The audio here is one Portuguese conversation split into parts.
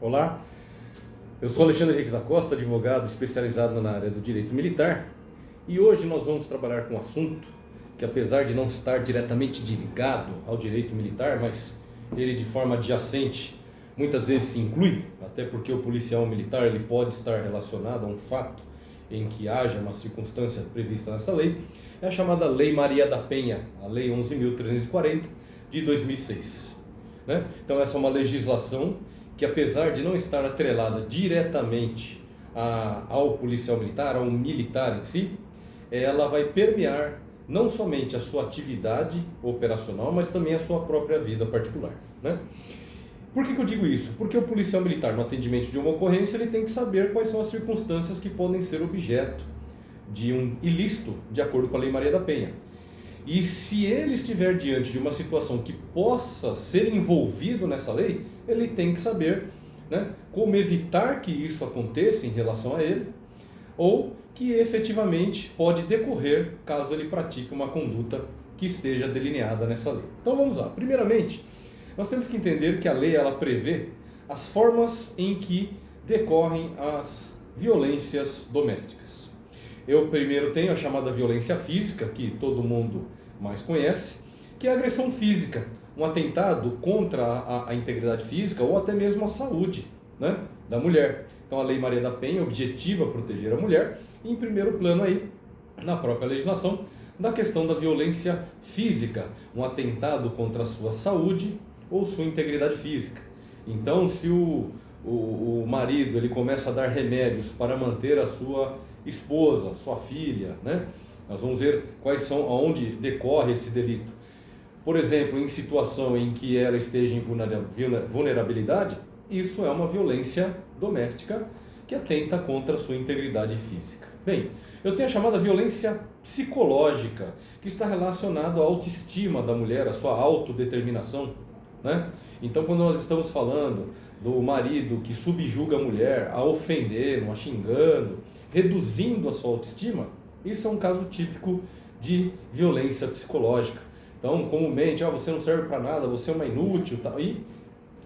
Olá, eu sou Alexandre Henriques da Costa, advogado especializado na área do direito militar, e hoje nós vamos trabalhar com um assunto que, apesar de não estar diretamente ligado ao direito militar, mas ele de forma adjacente muitas vezes se inclui, até porque o policial militar ele pode estar relacionado a um fato em que haja uma circunstância prevista nessa lei, é a chamada Lei Maria da Penha, a Lei 11.340 de 2006. Então essa é uma legislação que, apesar de não estar atrelada diretamente ao policial militar, ao militar em si, ela vai permear não somente a sua atividade operacional, mas também a sua própria vida particular. Por que eu digo isso? Porque o policial militar, no atendimento de uma ocorrência, ele tem que saber quais são as circunstâncias que podem ser objeto de um ilícito, de acordo com a Lei Maria da Penha. E se ele estiver diante de uma situação que possa ser envolvido nessa lei, ele tem que saber como evitar que isso aconteça em relação a ele, ou que efetivamente pode decorrer caso ele pratique uma conduta que esteja delineada nessa lei. Então vamos lá. Primeiramente, nós temos que entender que a lei ela prevê as formas em que decorrem as violências domésticas. Eu primeiro tenho a chamada violência física, que todo mundo mais conhece, que é a agressão física, um atentado contra a integridade física ou até mesmo a saúde da mulher. Então a Lei Maria da Penha objetiva proteger a mulher, e em primeiro plano aí, na própria legislação, da questão da violência física, um atentado contra a sua saúde ou sua integridade física. Então se o marido ele começa a dar remédios para manter a sua esposa, sua filha, nós vamos ver aonde decorre esse delito. Por exemplo, em situação em que ela esteja em vulnerabilidade, isso é uma violência doméstica que atenta contra a sua integridade física. Bem, eu tenho a chamada violência psicológica, que está relacionada à autoestima da mulher, à sua autodeterminação. Então, quando nós estamos falando do marido que subjuga a mulher, a ofendendo, a xingando, reduzindo a sua autoestima, isso é um caso típico de violência psicológica. Então, comumente, você não serve para nada, você é uma inútil, tal. E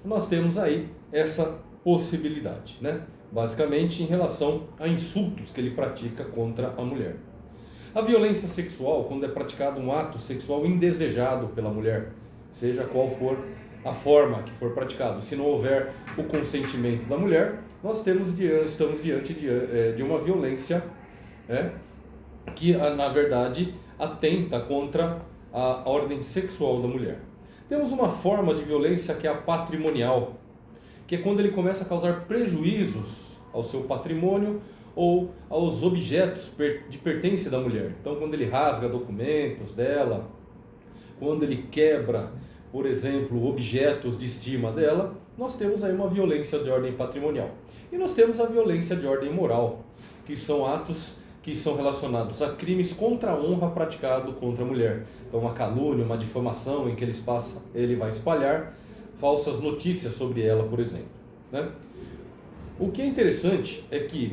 nós temos aí essa possibilidade, basicamente em relação a insultos que ele pratica contra a mulher. A violência sexual, quando é praticado um ato sexual indesejado pela mulher, seja qual for a forma que for praticado, se não houver o consentimento da mulher, nós estamos diante de uma violência que, na verdade, atenta contra a ordem sexual da mulher. Temos uma forma de violência que é a patrimonial, que é quando ele começa a causar prejuízos ao seu patrimônio ou aos objetos de pertence da mulher. Então, quando ele rasga documentos dela, quando ele quebra, por exemplo, objetos de estima dela, nós temos aí uma violência de ordem patrimonial. E nós temos a violência de ordem moral, que são atos que são relacionados a crimes contra a honra praticado contra a mulher. Então, uma calúnia, uma difamação em que ele vai espalhar falsas notícias sobre ela, por exemplo. O que é interessante é que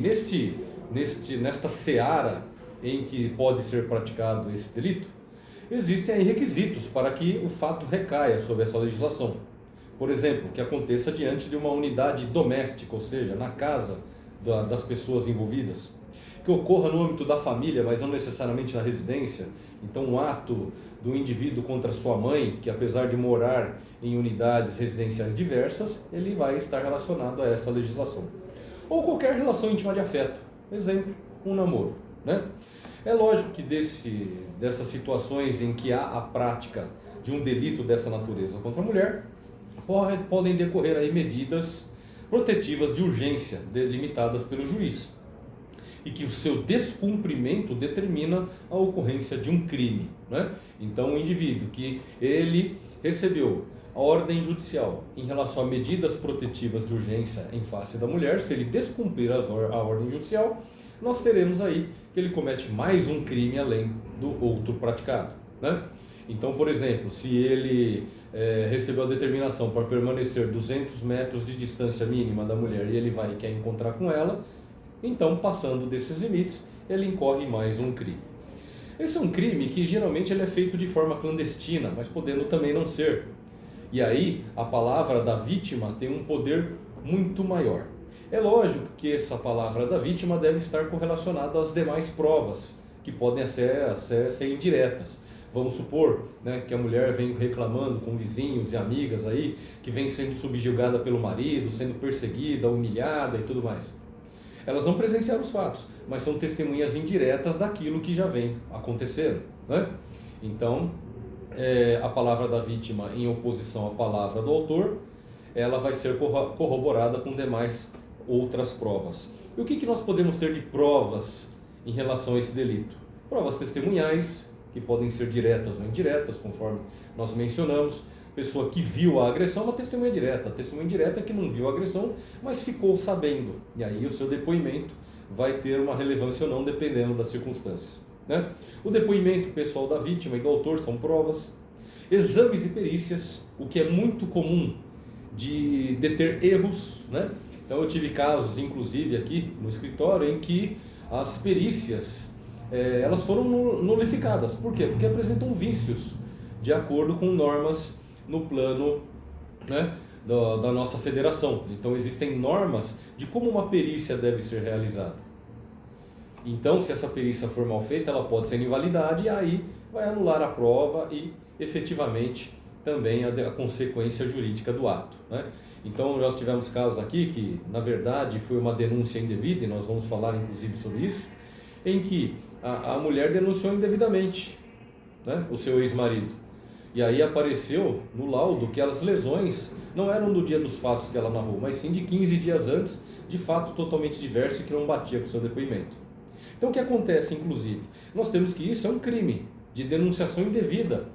nesta seara em que pode ser praticado esse delito, existem aí requisitos para que o fato recaia sobre essa legislação. Por exemplo, que aconteça diante de uma unidade doméstica, ou seja, na casa das pessoas envolvidas, que ocorra no âmbito da família, mas não necessariamente na residência. Então, um ato do indivíduo contra sua mãe, que apesar de morar em unidades residenciais diversas, ele vai estar relacionado a essa legislação. Ou qualquer relação íntima de afeto, exemplo, um namoro. É lógico que dessas situações em que há a prática de um delito dessa natureza contra a mulher, podem decorrer aí medidas protetivas de urgência delimitadas pelo juiz, e que o seu descumprimento determina a ocorrência de um crime. Então, o indivíduo que ele recebeu a ordem judicial em relação a medidas protetivas de urgência em face da mulher, se ele descumprir a ordem judicial, nós teremos aí que ele comete mais um crime além do outro praticado. Então, por exemplo, se ele recebeu a determinação para permanecer 200 metros de distância mínima da mulher e ele vai e quer encontrar com ela, então, passando desses limites, ele incorre em mais um crime. Esse é um crime que geralmente ele é feito de forma clandestina, mas podendo também não ser. E aí a palavra da vítima tem um poder muito maior. É lógico que essa palavra da vítima deve estar correlacionada às demais provas, que podem ser indiretas. Vamos supor, né, que a mulher vem reclamando com vizinhos e amigas aí, que vem sendo subjugada pelo marido, sendo perseguida, humilhada e tudo mais. Elas não presenciaram os fatos, mas são testemunhas indiretas daquilo que já vem acontecendo, né? Então, a palavra da vítima em oposição à palavra do autor, ela vai ser corroborada com demais outras provas. E o que nós podemos ter de provas em relação a esse delito? Provas testemunhais, que podem ser diretas ou indiretas, conforme nós mencionamos. Pessoa que viu a agressão, uma testemunha direta. A testemunha indireta é que não viu a agressão, mas ficou sabendo. E aí o seu depoimento vai ter uma relevância ou não, dependendo das circunstâncias, né? O depoimento pessoal da vítima e do autor são provas. Exames e perícias, o que é muito comum de deter erros, né? Então eu tive casos, inclusive aqui no escritório, em que as perícias elas foram nulificadas. Por quê? Porque apresentam vícios de acordo com normas no plano, né, da nossa federação. Então existem normas de como uma perícia deve ser realizada. Então, se essa perícia for mal feita, ela pode ser invalidada e aí vai anular a prova e efetivamente também a consequência jurídica do ato, né? Então nós tivemos casos aqui que na verdade foi uma denúncia indevida, e nós vamos falar inclusive sobre isso, em que a mulher denunciou indevidamente, né, o seu ex-marido. E aí apareceu no laudo que as lesões não eram do dia dos fatos que ela narrou, mas sim de 15 dias antes, de fato totalmente diverso e que não batia com o seu depoimento. Então o que acontece, inclusive? Nós temos que isso é um crime de denunciação indevida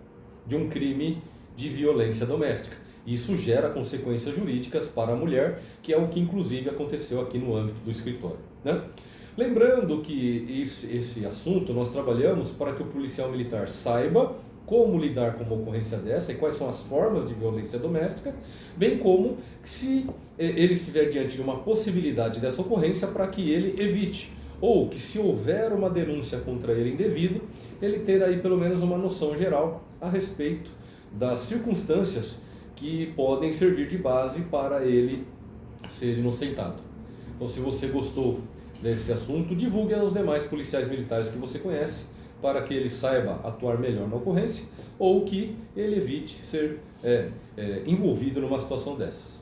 de um crime de violência doméstica. Isso gera consequências jurídicas para a mulher, que é o que inclusive aconteceu aqui no âmbito do escritório, né? Lembrando que esse assunto nós trabalhamos para que o policial militar saiba como lidar com uma ocorrência dessa e quais são as formas de violência doméstica, bem como se ele estiver diante de uma possibilidade dessa ocorrência para que ele evite, ou que se houver uma denúncia contra ele indevido, ele ter aí pelo menos uma noção geral a respeito das circunstâncias que podem servir de base para ele ser inocentado. Então, se você gostou desse assunto, divulgue aos demais policiais militares que você conhece, para que ele saiba atuar melhor na ocorrência ou que ele evite ser envolvido numa situação dessas.